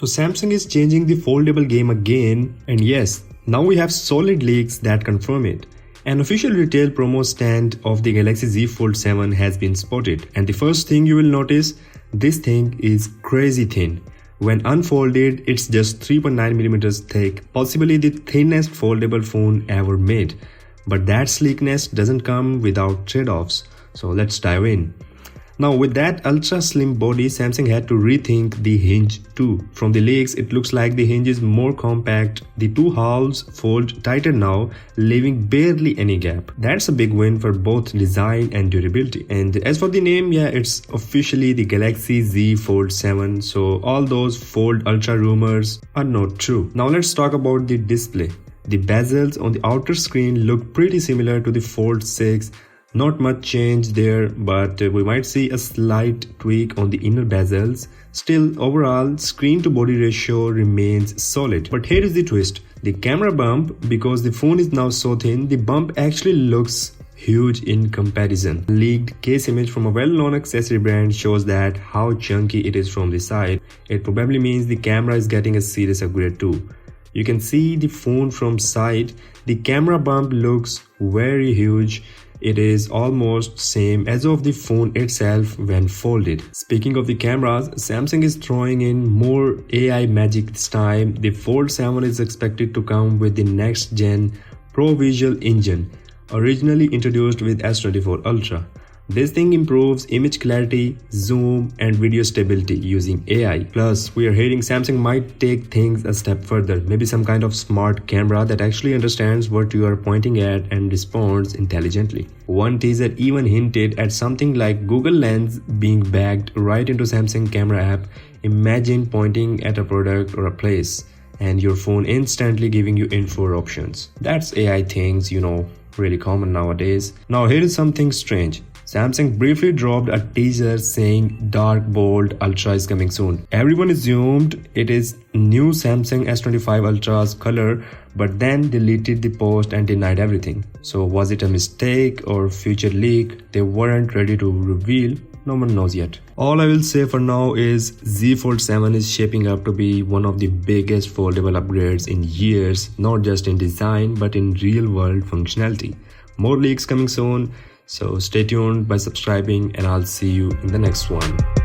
So Samsung is changing the foldable game again, and yes, now we have solid leaks that confirm it. An official retail promo stand of the Galaxy Z Fold 7 has been spotted, and the first thing you will notice, this thing is crazy thin. When unfolded, it's just 3.9mm thick, possibly the thinnest foldable phone ever made. But that sleekness doesn't come without trade-offs, so let's dive in. Now with that ultra slim body, Samsung had to rethink the hinge too. From the leaks, it looks like the hinge is more compact, the two halves fold tighter now, leaving barely any gap. That's a big win for both design and durability. And as for the name, yeah, it's officially the Galaxy Z Fold 7, so all those Fold Ultra rumors are not true. Now let's talk about the display. The bezels on the outer screen look pretty similar to the Fold 6. Not much change there, but we might see a slight tweak on the inner bezels. Still, overall, screen to body ratio remains solid. But here is the twist. The camera bump, because the phone is now so thin, the bump actually looks huge in comparison. Leaked case image from a well-known accessory brand shows that how chunky it is from the side. It probably means the camera is getting a serious upgrade too. You can see the phone from side. The camera bump looks very huge. It is almost same as of the phone itself when folded. Speaking of the cameras, Samsung is throwing in more AI magic this time. The Fold 7 is expected to come with the next gen Pro Visual engine, originally introduced with S24 Ultra. This thing improves image clarity, zoom, and video stability using AI. Plus, we are hearing Samsung might take things a step further, maybe some kind of smart camera that actually understands what you are pointing at and responds intelligently. One teaser even hinted at something like Google Lens being bagged right into Samsung camera app. Imagine pointing at a product or a place and your phone instantly giving you info options. That's AI things, really common nowadays. Now here is something strange. Samsung briefly dropped a teaser saying Dark Bold Ultra is coming soon. Everyone assumed it is new Samsung S25 Ultra's color, but then deleted the post and denied everything. So was it a mistake or future leak? They weren't ready to reveal. No one knows yet. All I will say for now is Z Fold 7 is shaping up to be one of the biggest foldable upgrades in years, not just in design but in real world functionality. More leaks coming soon. So stay tuned by subscribing, and I'll see you in the next one.